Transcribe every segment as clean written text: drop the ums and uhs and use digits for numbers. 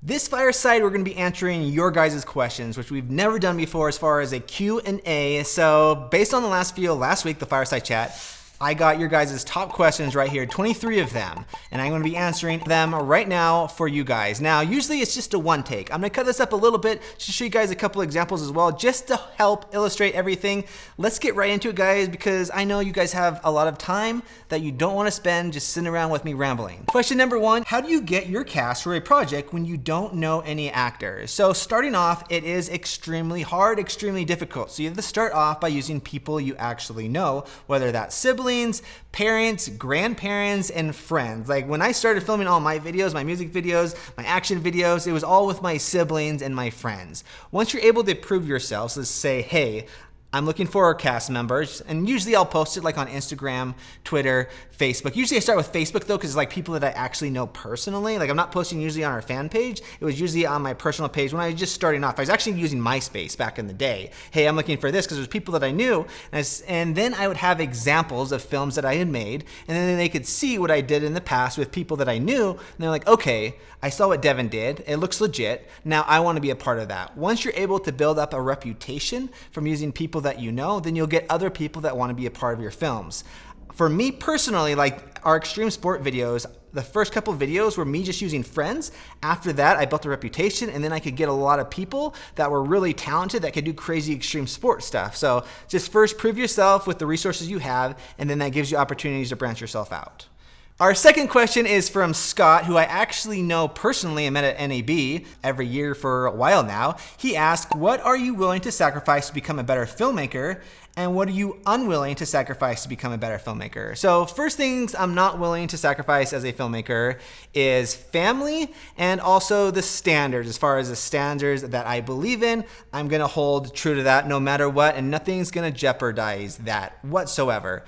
This fireside, we're going to be answering your guys' questions, which we've never done before as far as a Q&A. So based on the last week, the Fireside Chat, I got your guys' top questions right here, 23 of them, and I'm going to be answering them right now for you guys. Now, usually it's just a one take. I'm going to cut this up a little bit to show you guys a couple examples as well, just to help illustrate everything. Let's get right into it, guys, because I know you guys have a lot of time that you don't want to spend just sitting around with me rambling. Question number one, how do you get your cast for a project when you don't know any actors? So starting off, it is extremely hard, extremely difficult. So you have to start off by using people you actually know, whether that's siblings, parents, grandparents, and friends. Like when I started filming all my videos, my music videos, my action videos, it was all with my siblings and my friends. Once you're able to prove yourselves, let's say, hey, I'm looking for cast members, and usually I'll post it like on Instagram, Twitter, Facebook. Usually I start with Facebook though, because it's like people that I actually know personally. Like I'm not posting usually on our fan page. It was usually on my personal page when I was just starting off. I was actually using MySpace back in the day. Hey, I'm looking for this because there's people that I knew, and then I would have examples of films that I had made, and then they could see what I did in the past with people that I knew, and they're like, okay, I saw what Devin did. It looks legit. Now I want to be a part of that. Once you're able to build up a reputation from using people that you know, then you'll get other people that want to be a part of your films. For me personally, like our extreme sport videos, the first couple of videos were me just using friends. After that, I built a reputation, and then I could get a lot of people that were really talented that could do crazy extreme sport stuff. So just first prove yourself with the resources you have, and then that gives you opportunities to branch yourself out. Our second question is from Scott, who I actually know personally. I met at NAB every year for a while now. He asked, what are you willing to sacrifice to become a better filmmaker? And what are you unwilling to sacrifice to become a better filmmaker? So first things I'm not willing to sacrifice as a filmmaker is family, and also the standards. As far as the standards that I believe in, I'm gonna hold true to that no matter what, and nothing's gonna jeopardize that whatsoever.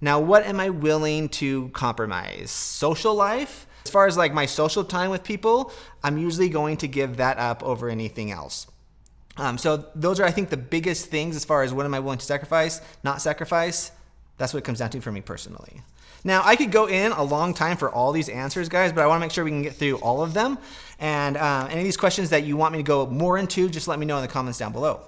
Now, what am I willing to compromise? Social life? As far as like my social time with people, I'm usually going to give that up over anything else. So those are, I think, the biggest things as far as what am I willing to sacrifice, not sacrifice. That's what it comes down to for me personally. Now, I could go in a long time for all these answers, guys, but I want to make sure we can get through all of them. And any of these questions that you want me to go more into, just let me know in the comments down below.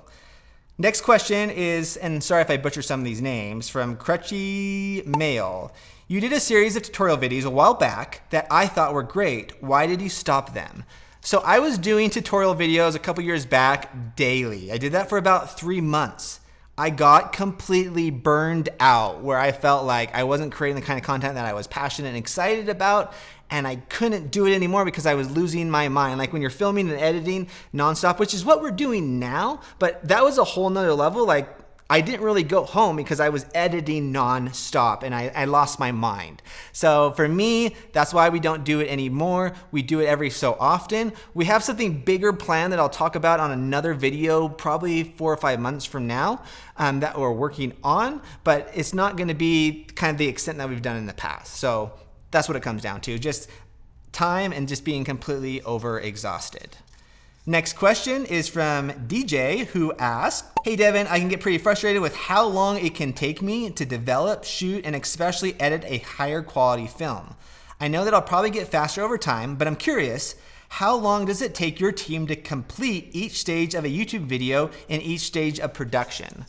Next question is, and sorry if I butcher some of these names, from Crutchy Mail. You did a series of tutorial videos a while back that I thought were great. Why did you stop them? So I was doing tutorial videos a couple years back daily. I did that for about 3 months. I got completely burned out where I felt like I wasn't creating the kind of content that I was passionate and excited about, and I couldn't do it anymore because I was losing my mind. Like when you're filming and editing nonstop, which is what we're doing now, but that was a whole nother level. Like I didn't really go home because I was editing nonstop and I lost my mind. So for me, that's why we don't do it anymore. We do it every so often. We have something bigger planned that I'll talk about on another video, probably 4 or 5 months from now, that we're working on, but it's not gonna be kind of the extent that we've done in the past. So that's what it comes down to, just time and just being completely over-exhausted. Next question is from DJ, who asked, hey Devin, I can get pretty frustrated with how long it can take me to develop, shoot, and especially edit a higher quality film. I know that I'll probably get faster over time, but I'm curious, how long does it take your team to complete each stage of a YouTube video and each stage of production?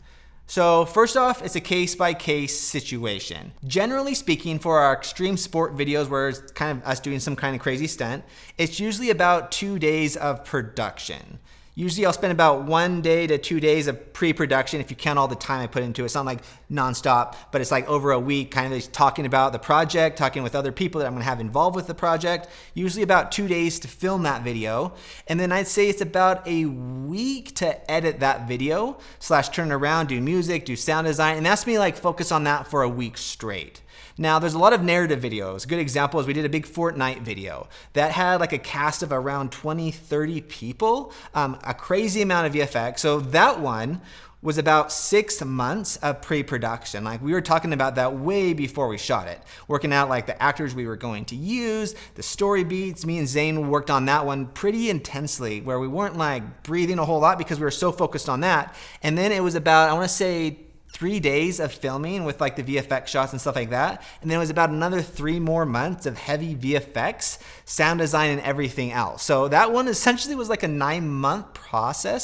So first off, it's a case-by-case situation. Generally speaking, for our extreme sport videos where it's kind of us doing some kind of crazy stunt, it's usually about 2 days of production. Usually I'll spend about 1 day to 2 days of pre-production if you count all the time I put into it. It's not like nonstop, but it's like over a week kind of talking about the project, talking with other people that I'm gonna have involved with the project. Usually about 2 days to film that video. And then I'd say it's about a week to edit that video, / turn it around, do music, do sound design. And that's me like focus on that for a week straight. Now, there's a lot of narrative videos. A good example is we did a big Fortnite video that had like a cast of around 20, 30 people, a crazy amount of VFX. So that one was about 6 months of pre-production. Like we were talking about that way before we shot it. Working out like the actors we were going to use, the story beats. Me and Zane worked on that one pretty intensely where we weren't like breathing a whole lot because we were so focused on that. And then it was about, I wanna say 3 days of filming with like the VFX shots and stuff like that. And then it was about another 3 more months of heavy VFX, sound design, and everything else. So that one essentially was like a 9-month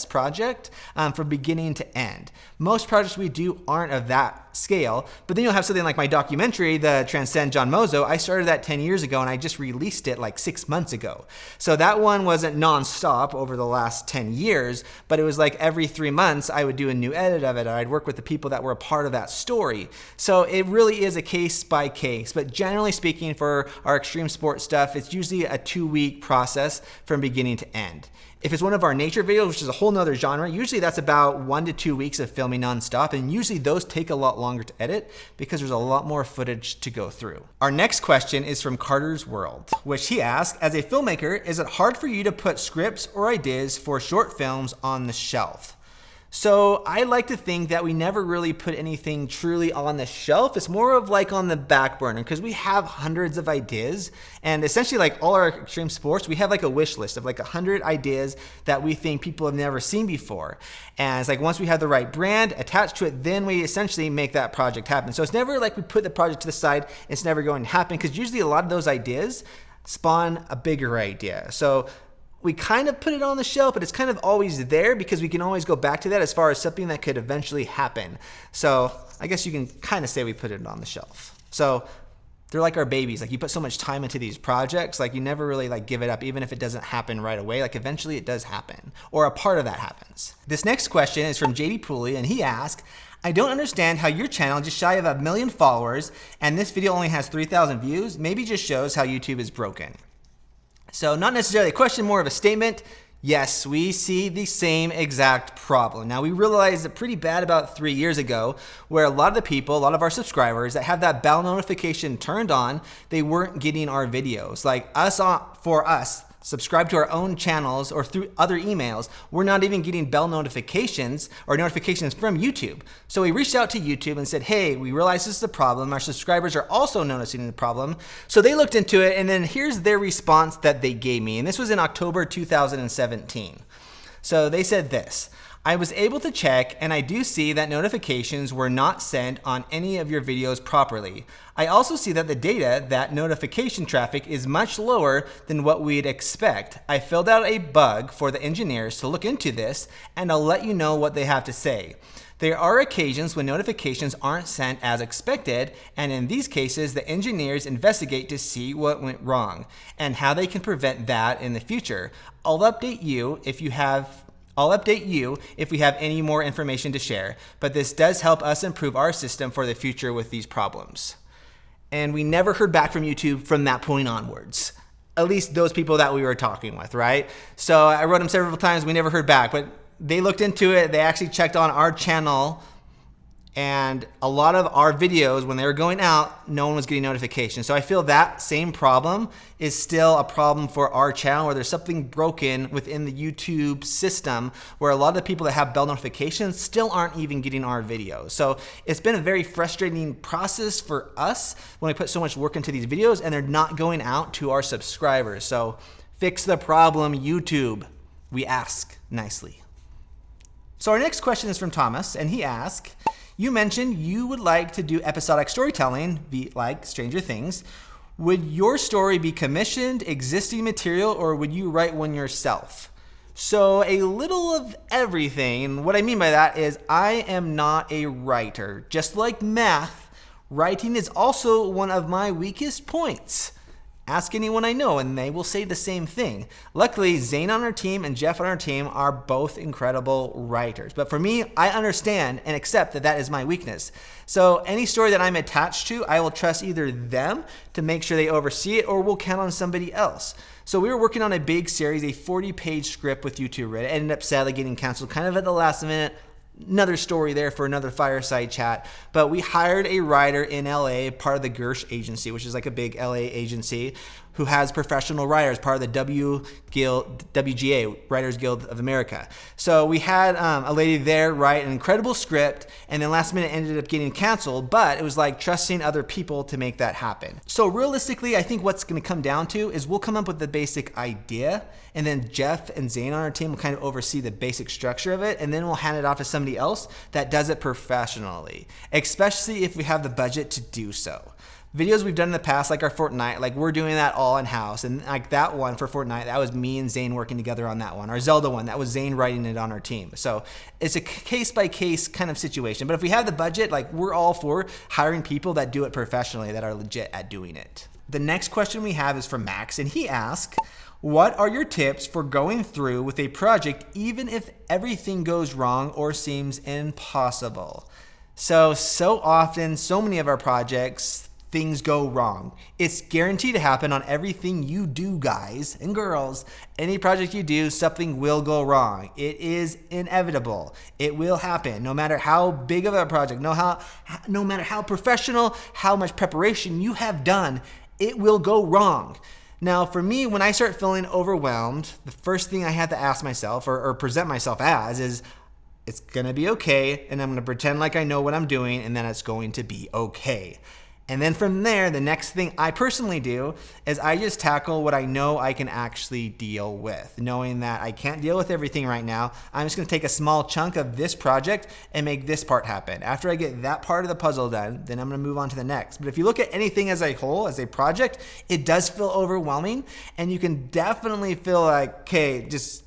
project from beginning to end. Most projects we do aren't of that scale, but then you'll have something like my documentary, The Transcend John Mozo. I started that 10 years ago and I just released it like 6 months ago. So that one wasn't nonstop over the last 10 years, but it was like every 3 months I would do a new edit of it, or I'd work with the people that were a part of that story. So it really is a case by case, but generally speaking, for our extreme sports stuff, it's usually a 2-week process from beginning to end. If it's one of our nature videos, which is a whole nother genre, usually that's about 1 to 2 weeks of filming nonstop, and usually those take a lot longer to edit because there's a lot more footage to go through. Our next question is from Carter's World, which he asked, as a filmmaker, is it hard for you to put scripts or ideas for short films on the shelf? So I like to think that we never really put anything truly on the shelf. It's more of like on the back burner because we have hundreds of ideas, and essentially like all our extreme sports, we have like a wish list of like 100 ideas that we think people have never seen before. And it's like once we have the right brand attached to it, then we essentially make that project happen. So it's never like we put the project to the side, it's never going to happen, because usually a lot of those ideas spawn a bigger idea. So we kind of put it on the shelf, but it's kind of always there because we can always go back to that as far as something that could eventually happen. So I guess you can kind of say we put it on the shelf. So they're like our babies. Like you put so much time into these projects, like you never really like give it up, even if it doesn't happen right away. Like eventually it does happen, or a part of that happens. This next question is from JD Pooley, and he asked, I don't understand how your channel just shy of 1 million followers and this video only has 3,000 views. Maybe just shows how YouTube is broken. So not necessarily a question, more of a statement. Yes, we see the same exact problem. Now, we realized it pretty bad about 3 years ago, where a lot of the people, a lot of our subscribers that have that bell notification turned on, they weren't getting our videos. Like for us, subscribe to our own channels or through other emails, we're not even getting bell notifications or notifications from YouTube. So we reached out to YouTube and said, hey, we realize this is a problem. Our subscribers are also noticing the problem. So they looked into it, and then here's their response that they gave me. And this was in October 2017. So they said this: I was able to check, and I do see that notifications were not sent on any of your videos properly. I also see that the data, that notification traffic, is much lower than what we'd expect. I filled out a bug for the engineers to look into this, and I'll let you know what they have to say. There are occasions when notifications aren't sent as expected, and in these cases, the engineers investigate to see what went wrong and how they can prevent that in the future. I'll update you if we have any more information to share, but this does help us improve our system for the future with these problems. And we never heard back from YouTube from that point onwards. At least those people that we were talking with, right? So I wrote them several times, we never heard back, but they looked into it, they actually checked on our channel, and a lot of our videos, when they were going out, no one was getting notifications. So I feel that same problem is still a problem for our channel, where there's something broken within the YouTube system where a lot of the people that have bell notifications still aren't even getting our videos. So it's been a very frustrating process for us when we put so much work into these videos and they're not going out to our subscribers. So fix the problem, YouTube, we ask nicely. So our next question is from Thomas, and he asked, you mentioned you would like to do episodic storytelling, like Stranger Things. Would your story be commissioned, existing material, or would you write one yourself? So a little of everything. And what I mean by that is I am not a writer. Just like math, writing is also one of my weakest points. Ask anyone I know and they will say the same thing. Luckily, Zane on our team and Jeff on our team are both incredible writers. But for me, I understand and accept that that is my weakness. So any story that I'm attached to, I will trust either them to make sure they oversee it, or we'll count on somebody else. So we were working on a big series, a 40-page script with YouTube. It ended up sadly getting canceled kind of at the last minute. Another story there for another Fireside Chat. But we hired a writer in LA, part of the Gersh agency, which is like a big LA agency. who has professional writers, part of the WGA, Writers Guild of America. So we had a lady there write an incredible script, and then last minute ended up getting canceled, but it was like trusting other people to make that happen. So realistically, I think what's gonna come down to is we'll come up with the basic idea, and then Jeff and Zane on our team will kind of oversee the basic structure of it, and then we'll hand it off to somebody else that does it professionally, especially if we have the budget to do so. Videos we've done in the past, like our Fortnite, like we're doing that all in-house. And like that one for Fortnite, that was me and Zane working together on that one. Our Zelda one, that was Zane writing it on our team. So it's a case-by-case kind of situation. But if we have the budget, like we're all for hiring people that do it professionally, that are legit at doing it. The next question we have is from Max, and he asks, what are your tips for going through with a project even if everything goes wrong or seems impossible? So often, so many of our projects, things go wrong. It's guaranteed to happen on everything you do, guys and girls. Any project you do, something will go wrong. It is inevitable. It will happen, no matter how big of a project, no matter how professional, how much preparation you have done, it will go wrong. Now, for me, when I start feeling overwhelmed, the first thing I have to ask myself or present myself as is, it's gonna be okay, and I'm gonna pretend like I know what I'm doing, and then it's going to be okay. And then from there, the next thing I personally do is I just tackle what I know I can actually deal with. Knowing that I can't deal with everything right now, I'm just gonna take a small chunk of this project and make this part happen. After I get that part of the puzzle done, then I'm gonna move on to the next. But if you look at anything as a whole, as a project, it does feel overwhelming, and you can definitely feel like, okay, just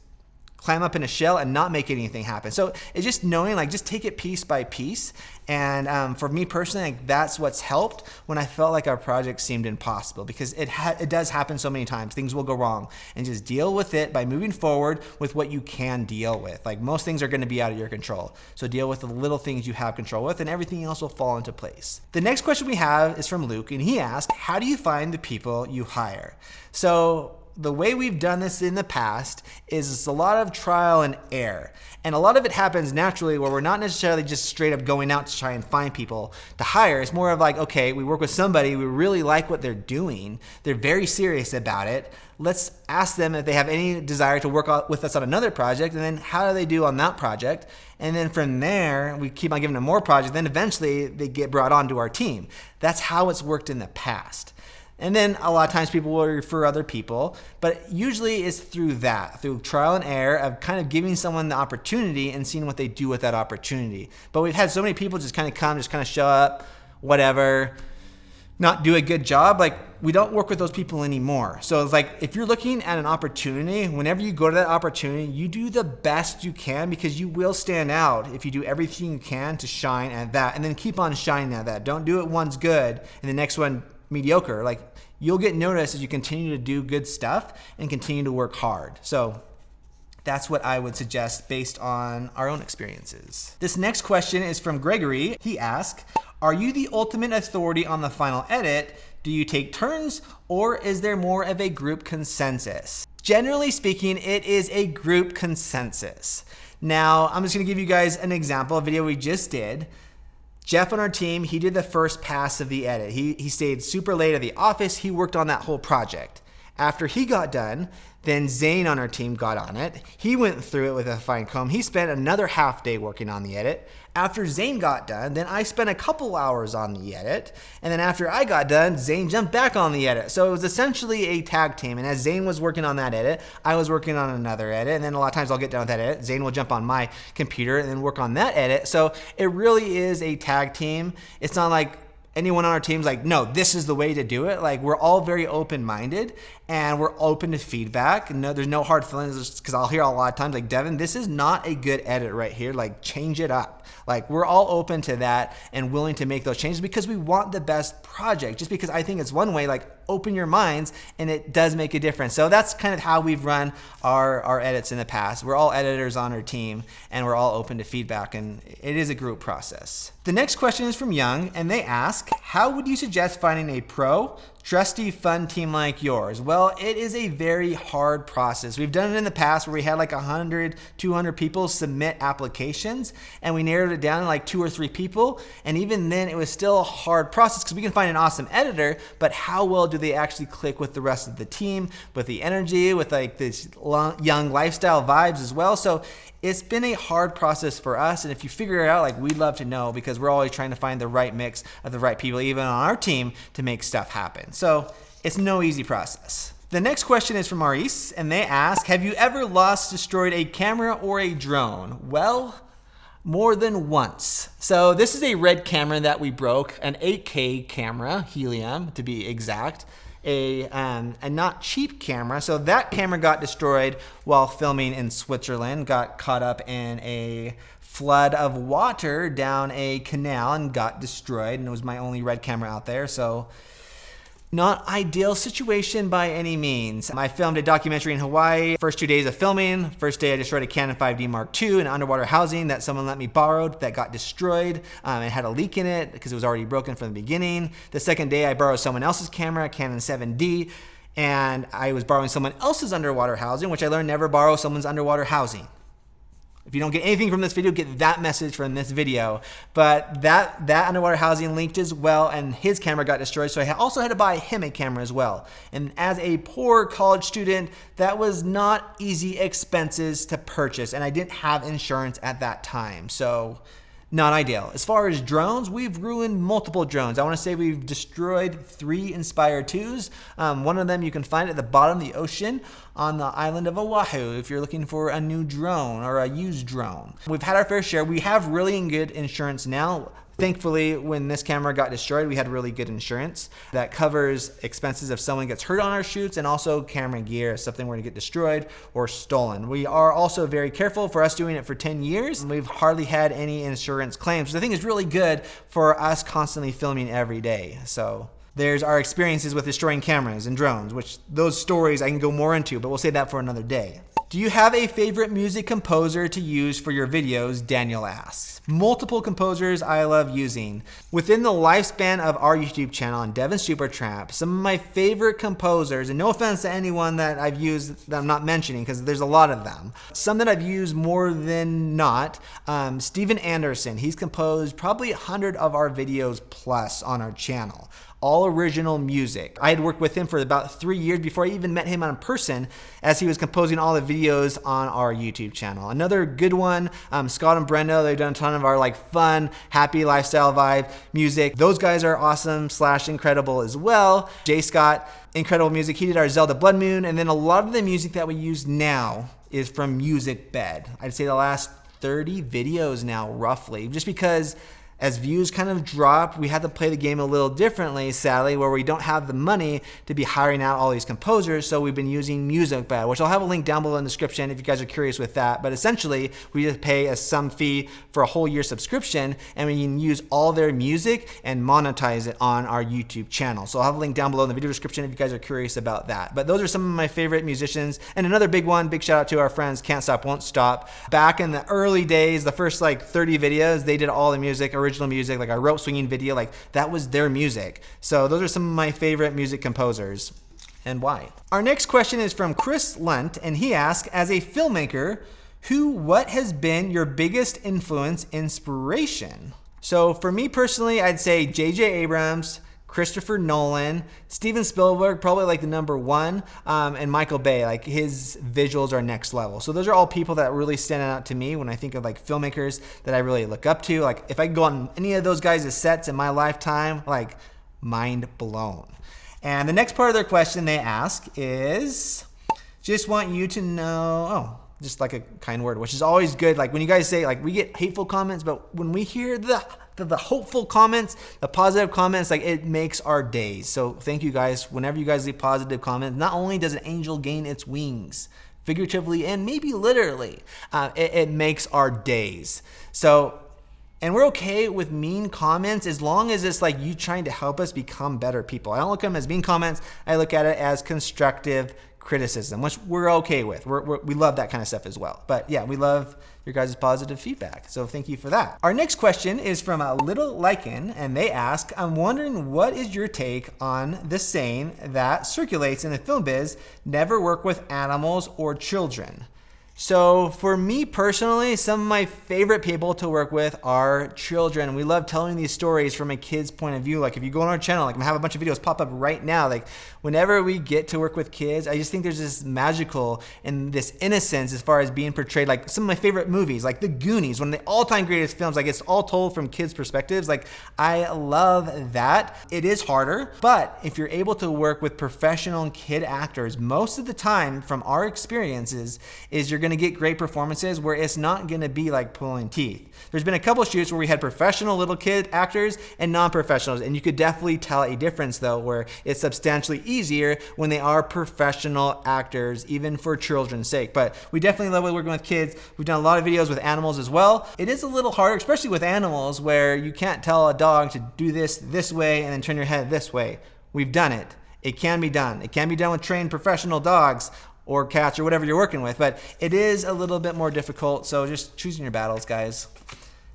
climb up in a shell and not make anything happen. So it's just knowing, like, just take it piece by piece. And for me personally, like, that's what's helped when I felt like our project seemed impossible, because it does happen so many times. Things will go wrong, and just deal with it by moving forward with what you can deal with. Like, most things are going to be out of your control. So deal with the little things you have control with, and everything else will fall into place. The next question we have is from Luke, and he asked, how do you find the people you hire? So the way we've done this in the past is it's a lot of trial and error. And a lot of it happens naturally, where we're not necessarily just straight up going out to try and find people to hire. It's more of like, okay, we work with somebody, we really like what they're doing, they're very serious about it. Let's ask them if they have any desire to work with us on another project, and then how do they do on that project? And then from there, we keep on giving them more projects, then eventually they get brought onto our team. That's how it's worked in the past. And then a lot of times people will refer other people, but usually it's through trial and error of kind of giving someone the opportunity and seeing what they do with that opportunity. But we've had so many people just kind of show up, whatever, not do a good job. Like, we don't work with those people anymore. So it's like, if you're looking at an opportunity, whenever you go to that opportunity, you do the best you can, because you will stand out if you do everything you can to shine at that, and then keep on shining at that. Don't do it one's good and the next one mediocre. Like, you'll get noticed as you continue to do good stuff and continue to work hard. So that's what I would suggest based on our own experiences. This next question is from Gregory. He asks, are you the ultimate authority on the final edit? Do you take turns, or is there more of a group consensus? Generally speaking, it is a group consensus. Now, I'm just gonna give you guys an example, a video we just did. Jeff on our team, he did the first pass of the edit. He stayed super late at the office. He worked on that whole project. After he got done, then Zane on our team got on it. He went through it with a fine comb. He spent another half day working on the edit. After Zane got done, then I spent a couple hours on the edit. And then after I got done, Zane jumped back on the edit. So it was essentially a tag team. And as Zane was working on that edit, I was working on another edit. And then a lot of times I'll get done with that edit. Zane will jump on my computer and then work on that edit. So it really is a tag team. It's not like anyone on our team's like, no, this is the way to do it. Like, we're all very open-minded, and we're open to feedback. No, there's no hard feelings, because I'll hear a lot of times, like, Devin, this is not a good edit right here. Like, change it up. Like, we're all open to that and willing to make those changes, because we want the best project. Just because I think it's one way, like, open your minds, and it does make a difference. So that's kind of how we've run our edits in the past. We're all editors on our team, and we're all open to feedback, and it is a group process. The next question is from Young, and they ask, how would you suggest finding a pro, trustee fun team like yours? Well, it is a very hard process. We've done it in the past where we had like 100, 200 people submit applications, and we narrowed it down to like 2 or 3 people. And even then it was still a hard process because we can find an awesome editor, but how well do they actually click with the rest of the team, with the energy, with like this young lifestyle vibes as well. So it's been a hard process for us, and if you figure it out, like, we'd love to know, because we're always trying to find the right mix of the right people, even on our team, to make stuff happen. So it's no easy process. The next question is from Maurice, and they ask, have you ever lost, destroyed a camera or a drone? Well, more than once. So this is a Red camera that we broke, an 8K camera, helium to be exact. A not cheap camera. So that camera got destroyed while filming in Switzerland, got caught up in a flood of water down a canal and got destroyed, and it was my only Red camera out there. So not ideal situation by any means. I filmed a documentary in Hawaii. First 2 days of filming. First day I destroyed a Canon 5D Mark II in underwater housing that someone let me borrow that got destroyed. It had a leak in it because it was already broken from the beginning. The second day I borrowed someone else's camera, a Canon 7D, and I was borrowing someone else's underwater housing, which I learned never borrow someone's underwater housing. If you don't get anything from this video, get that message from this video. But that underwater housing leaked as well, and his camera got destroyed, so I also had to buy him a camera as well. And as a poor college student, that was not easy expenses to purchase, and I didn't have insurance at that time, so not ideal. As far as drones, we've ruined multiple drones. I want to say we've destroyed 3 Inspire 2s. One of them you can find at the bottom of the ocean on the island of Oahu if you're looking for a new drone or a used drone. We've had our fair share. We have really good insurance now. Thankfully, when this camera got destroyed, we had really good insurance that covers expenses if someone gets hurt on our shoots, and also camera gear if something were to get destroyed or stolen. We are also very careful. For us doing it for 10 years, and we've hardly had any insurance claims, which I think is really good for us constantly filming every day. So there's our experiences with destroying cameras and drones, which those stories I can go more into, but we'll save that for another day. Do you have a favorite music composer to use for your videos? Daniel asks. Multiple composers I love using. Within the lifespan of our YouTube channel on Devin Supertramp, some of my favorite composers, and no offense to anyone that I've used that I'm not mentioning because there's a lot of them. Some that I've used more than not, Steven Anderson. He's composed probably 100 of our videos plus on our channel. All original music. I had worked with him for about 3 years before I even met him in person, as he was composing all the videos on our YouTube channel. Another good one, Scott and Brenda, they've done a ton of our like fun, happy lifestyle vibe music. Those guys are awesome / incredible as well. Jay Scott, incredible music. He did our Zelda Blood Moon, and then a lot of the music that we use now is from Music Bed. I'd say the last 30 videos now, roughly, just because as views kind of drop, we had to play the game a little differently, sadly, where we don't have the money to be hiring out all these composers, so we've been using MusicBed, which I'll have a link down below in the description if you guys are curious with that. But essentially, we just pay a some fee for a whole year subscription, and we can use all their music and monetize it on our YouTube channel. So I'll have a link down below in the video description if you guys are curious about that. But those are some of my favorite musicians. And another big one, big shout out to our friends Can't Stop, Won't Stop. Back in the early days, the first like 30 videos, they did all the music, original music, like our rope swinging video, like that was their music. So those are some of my favorite music composers and why. Our next question is from Chris Lunt, and he asks, as a filmmaker, what has been your biggest influence, inspiration? So for me personally, I'd say J.J. Abrams, Christopher Nolan, Steven Spielberg, probably like the #1, and Michael Bay. Like his visuals are next level. So those are all people that really stand out to me when I think of like filmmakers that I really look up to. Like if I could go on any of those guys' sets in my lifetime, like mind blown. And the next part of their question they ask is, just want you to know, just like a kind word, which is always good. Like when you guys say, like we get hateful comments, but when we hear the hopeful comments, the positive comments, like it makes our days. So thank you guys. Whenever you guys leave positive comments, not only does an angel gain its wings, figuratively and maybe literally, it makes our days. So, and we're okay with mean comments as long as it's like you trying to help us become better people. I don't look at them as mean comments. I look at it as constructive criticism, which we're okay with. We love that kind of stuff as well. But yeah, we love your guys' positive feedback. So thank you for that. Our next question is from a Little Lycan, and they ask, I'm wondering what is your take on the saying that circulates in the film biz, never work with animals or children? So for me personally, some of my favorite people to work with are children. We love telling these stories from a kid's point of view. Like if you go on our channel, like I have a bunch of videos pop up right now. Like whenever we get to work with kids, I just think there's this magical and this innocence as far as being portrayed. Like some of my favorite movies, like The Goonies, one of the all-time greatest films. Like it's all told from kids' perspectives. Like I love that. It is harder, but if you're able to work with professional kid actors, most of the time from our experiences is you're going to get great performances where it's not going to be like pulling teeth. There's been a couple shoots where we had professional little kid actors and non-professionals, and you could definitely tell a difference though, where it's substantially easier when they are professional actors, even for children's sake. But we definitely love working with kids. We've done a lot of videos with animals as well. It is a little harder, especially with animals, where you can't tell a dog to do this way and then turn your head this way. We've done it. It can be done. It can be done with trained professional dogs or cats or whatever you're working with, but it is a little bit more difficult, so just choosing your battles, guys.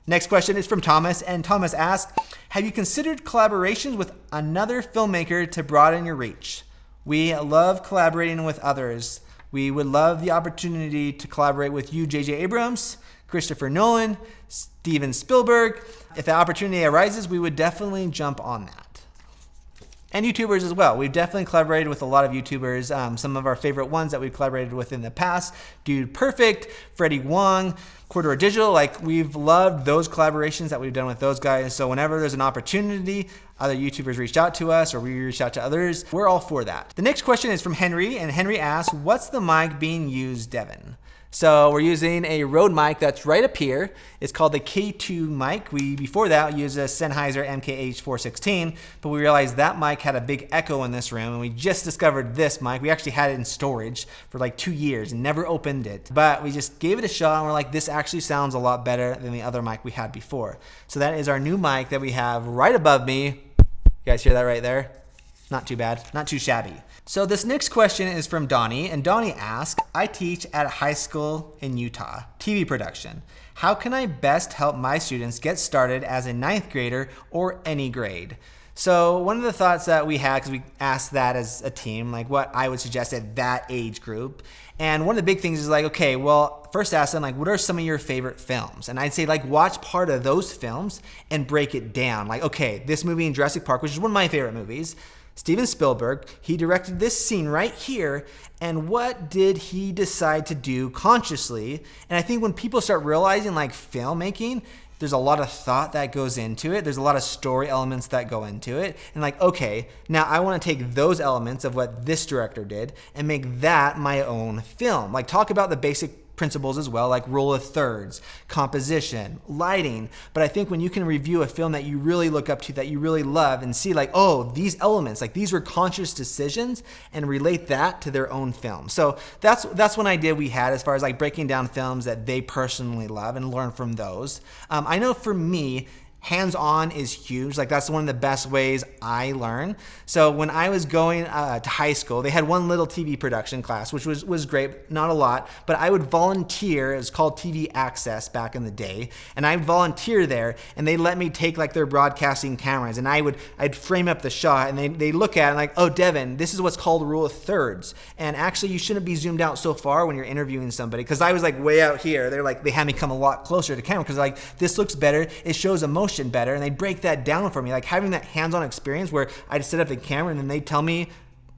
Next question is from Thomas, and Thomas asks, have you considered collaborations with another filmmaker to broaden your reach? We love collaborating with others. We would love the opportunity to collaborate with you, J.J. Abrams, Christopher Nolan, Steven Spielberg. If the opportunity arises, we would definitely jump on that. And YouTubers as well. We've definitely collaborated with a lot of YouTubers. Some of our favorite ones that we've collaborated with in the past, Dude Perfect, Freddie Wong, Corridor Digital. Like we've loved those collaborations that we've done with those guys. So whenever there's an opportunity, other YouTubers reached out to us or we reached out to others, we're all for that. The next question is from Henry, and Henry asks, what's the mic being used, Devin? So we're using a Rode mic that's right up here. It's called the K2 mic. We, before that, used a Sennheiser MKH416, but we realized that mic had a big echo in this room, and we just discovered this mic. We actually had it in storage for like 2 years and never opened it, but we just gave it a shot, and we're like, this actually sounds a lot better than the other mic we had before. So that is our new mic that we have right above me. You guys hear that right there? Not too bad, not too shabby. So this next question is from Donnie, and Donnie asks, I teach at a high school in Utah, TV production. How can I best help my students get started as a 9th grader or any grade? So one of the thoughts that we had, because we asked that as a team, like what I would suggest at that age group. And one of the big things is like, okay, well, first ask them like, what are some of your favorite films? And I'd say like, watch part of those films and break it down. Like, okay, this movie in Jurassic Park, which is one of my favorite movies, Steven Spielberg, he directed this scene right here, and what did he decide to do consciously? And I think when people start realizing like filmmaking, there's a lot of thought that goes into it. There's a lot of story elements that go into it. And like, okay, now I want to take those elements of what this director did and make that my own film. Like talk about the basic principles as well, like rule of thirds, composition, lighting. But I think when you can review a film that you really look up to, that you really love, and see like, oh, these elements, like these were conscious decisions, and relate that to their own film. So that's one idea we had as far as like breaking down films that they personally love and learn from those. I know for me, hands-on is huge. Like that's one of the best ways I learn. So when I was going to high school, they had one little TV production class, which was great, not a lot, but I would volunteer. It was called TV Access back in the day. And I'd volunteer there, and they let me take like their broadcasting cameras, and I'd frame up the shot, and they look at it and like, oh, Devin, this is what's called rule of thirds. And actually you shouldn't be zoomed out so far when you're interviewing somebody. Cause I was like way out here. They had me come a lot closer to camera, cause like, this looks better. It shows emotion better, and they break that down for me. Like having that hands-on experience where I'd set up the camera and then they tell me,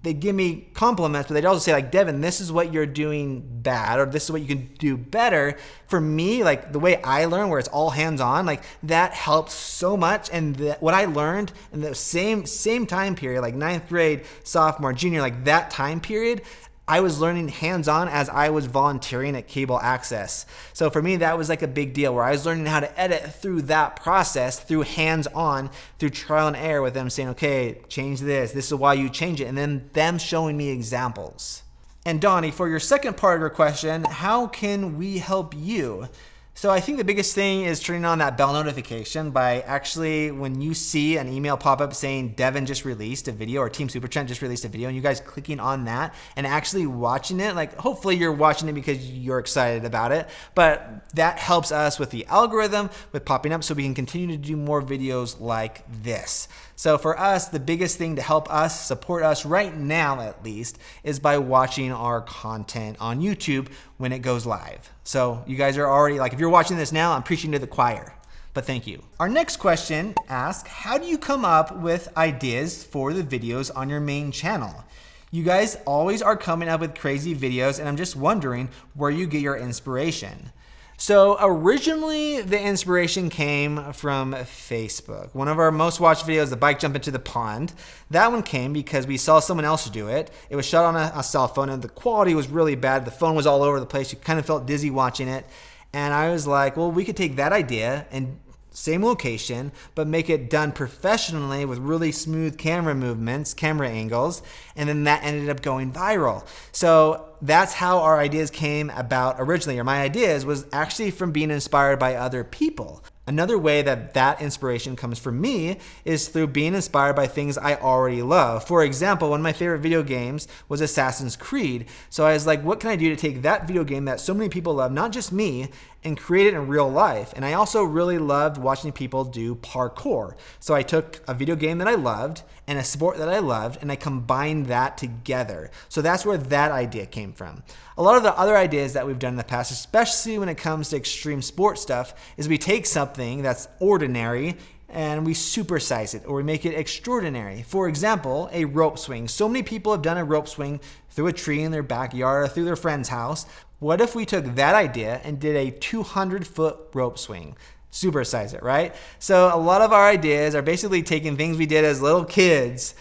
they give me compliments, but they'd also say like, Devin, this is what you're doing bad, or this is what you can do better. For me, like the way I learn, where it's all hands-on, like that helps so much. And what I learned in the same time period, like 9th grade, sophomore, junior, like that time period, I was learning hands-on as I was volunteering at Cable Access. So for me, that was like a big deal, where I was learning how to edit through that process, through hands-on, through trial and error, with them saying, okay, change this is why you change it, and then them showing me examples. And Donnie, for your second part of your question, how can we help you? So I think the biggest thing is turning on that bell notification by actually, when you see an email pop up saying Devin just released a video or Team Super Chat just released a video, and you guys clicking on that and actually watching it, like hopefully you're watching it because you're excited about it, but that helps us with the algorithm, with popping up, so we can continue to do more videos like this. So for us, the biggest thing to help us, support us right now at least, is by watching our content on YouTube when it goes live. So you guys are already, like, if you're watching this now, I'm preaching to the choir, but thank you. Our next question asks, how do you come up with ideas for the videos on your main channel? You guys always are coming up with crazy videos, and I'm just wondering where you get your inspiration. So originally the inspiration came from Facebook. One of our most watched videos, the bike jump into the pond, that one came because we saw someone else do it. It was shot on a cell phone and the quality was really bad. The phone was all over the place. You kind of felt dizzy watching it. And I was like, well, we could take that idea and same location, but make it done professionally with really smooth camera movements, camera angles, and then that ended up going viral. So that's how our ideas came about originally, or my ideas was actually from being inspired by other people. Another way that inspiration comes from me is through being inspired by things I already love. For example, one of my favorite video games was Assassin's Creed. So I was like, what can I do to take that video game that so many people love, not just me, and create it in real life? And I also really loved watching people do parkour. So I took a video game that I loved and a sport that I loved, and I combined that together. So that's where that idea came from. A lot of the other ideas that we've done in the past, especially when it comes to extreme sports stuff, is we take something that's ordinary and we supersize it, or we make it extraordinary. For example, a rope swing. So many people have done a rope swing through a tree in their backyard or through their friend's house. What if we took that idea and did a 200-foot rope swing? Supersize it, right? So a lot of our ideas are basically taking things we did as little kids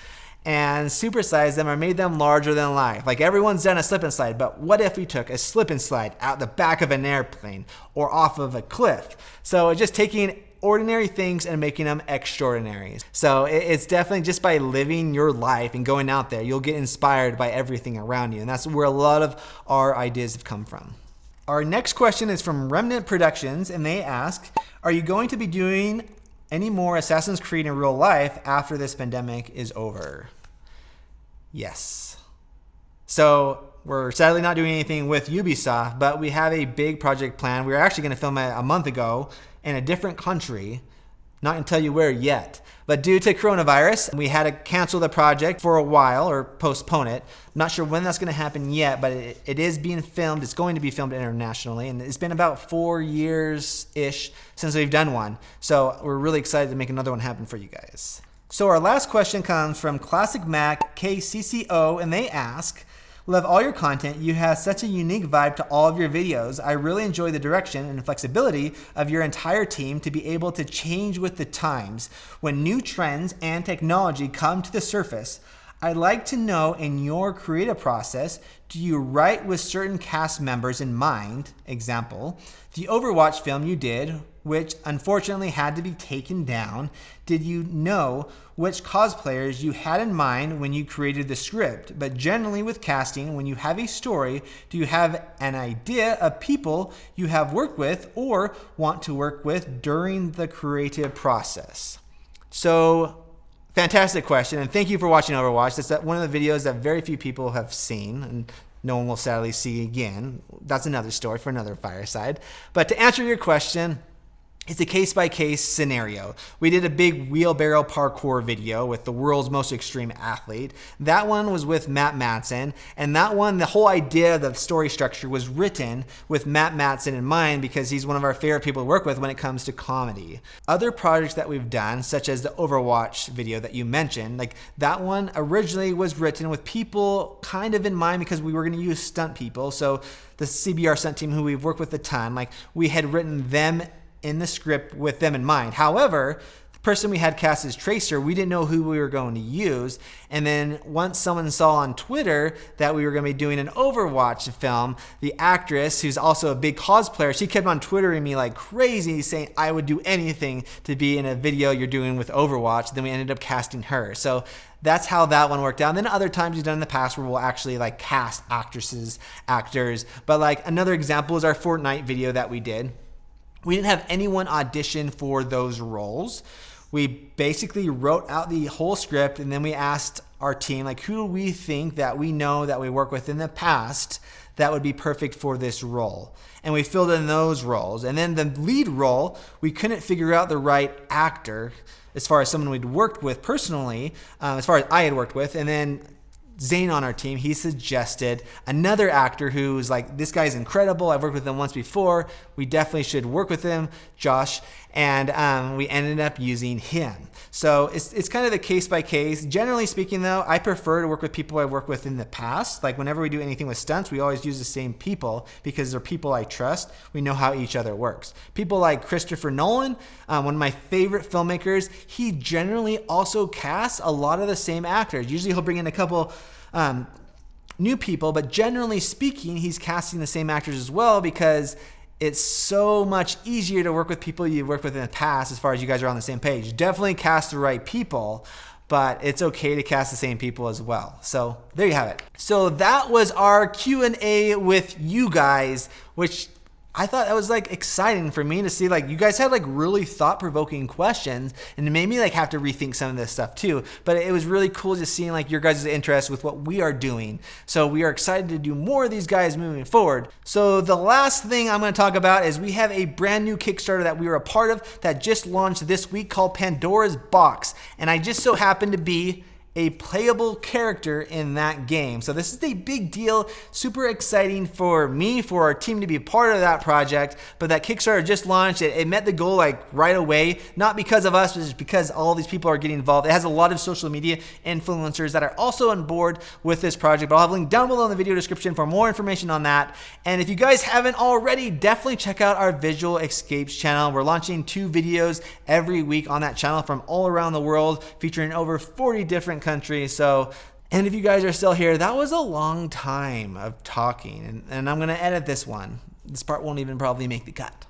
and supersize them or made them larger than life. Like everyone's done a slip and slide, but what if we took a slip and slide out the back of an airplane or off of a cliff? So just taking ordinary things and making them extraordinary. So it's definitely just by living your life and going out there, you'll get inspired by everything around you. And that's where a lot of our ideas have come from. Our next question is from Remnant Productions, and they ask, are you going to be doing any more Assassin's Creed in real life after this pandemic is over? Yes. So we're sadly not doing anything with Ubisoft, but we have a big project plan. We were actually going to film it a month ago in a different country. Not going to tell you where yet. But due to coronavirus, we had to cancel the project for a while or postpone it. I'm not sure when that's going to happen yet, but it is being filmed. It's going to be filmed internationally. And it's been about 4 years-ish since we've done one. So we're really excited to make another one happen for you guys. So our last question comes from Classic Mac KCCO, and they ask, love all your content. You have such a unique vibe to all of your videos. I really enjoy the direction and flexibility of your entire team to be able to change with the times when new trends and technology come to the surface. I'd like to know, in your creative process, do you write with certain cast members in mind? Example, the Overwatch film you did, which unfortunately had to be taken down. Did you know which cosplayers you had in mind when you created the script? But generally with casting, when you have a story, do you have an idea of people you have worked with or want to work with during the creative process? So, fantastic question, and thank you for watching Overwatch. That's one of the videos that very few people have seen, and no one will sadly see again. That's another story for another fireside. But to answer your question, it's a case-by-case scenario. We did a big wheelbarrow parkour video with the world's most extreme athlete. That one was with Matt Madsen, and that one, the whole idea of the story structure was written with Matt Madsen in mind because he's one of our favorite people to work with when it comes to comedy. Other projects that we've done, such as the Overwatch video that you mentioned, like that one originally was written with people kind of in mind because we were going to use stunt people. So the CBR stunt team, who we've worked with a ton, like we had written them in the script with them in mind. However, the person we had cast as Tracer, we didn't know who we were going to use. And then once someone saw on Twitter that we were going to be doing an Overwatch film, the actress, who's also a big cosplayer, she kept on Twittering me like crazy, saying I would do anything to be in a video you're doing with Overwatch. Then we ended up casting her. So that's how that one worked out. And then other times we've done in the past where we'll actually like cast actresses, actors. But like another example is our Fortnite video that we did. We didn't have anyone audition for those roles. We basically wrote out the whole script, and then we asked our team, like, who do we think that we know that we worked with in the past that would be perfect for this role? And we filled in those roles. And then the lead role, we couldn't figure out the right actor as far as someone we'd worked with personally, as far as I had worked with. And then Zane on our team, he suggested another actor who's like, this guy's incredible. I've worked with him once before. We definitely should work with him, Josh. And we ended up using him. So it's kind of the case by case. Generally speaking though, I prefer to work with people I've worked with in the past. Like whenever we do anything with stunts, we always use the same people because they're people I trust. We know how each other works. People like Christopher Nolan, one of my favorite filmmakers, he generally also casts a lot of the same actors. Usually he'll bring in a couple new people, but generally speaking, he's casting the same actors as well because it's so much easier to work with people you've worked with in the past as far as you guys are on the same page. Definitely cast the right people, but it's okay to cast the same people as well. So there you have it. So that was our Q&A with you guys, which I thought that was like exciting for me to see. Like you guys had like really thought-provoking questions, and it made me like have to rethink some of this stuff too. But it was really cool just seeing like your guys' interest with what we are doing. So we are excited to do more of these guys moving forward. So the last thing I'm going to talk about is we have a brand new Kickstarter that we were a part of that just launched this week called Pandora's Box. And I just so happen to be a playable character in that game. So this is a big deal, super exciting for me, for our team to be a part of that project. But that Kickstarter just launched. It met the goal like right away, not because of us, but just because all these people are getting involved. It has a lot of social media influencers that are also on board with this project, but I'll have a link down below in the video description for more information on that. And if you guys haven't already, definitely check out our Visual Escapes channel. We're launching 2 videos every week on that channel from all around the world, featuring over 40 different countries. So, and if you guys are still here, that was a long time of talking, and I'm gonna edit this one. This part won't even probably make the cut.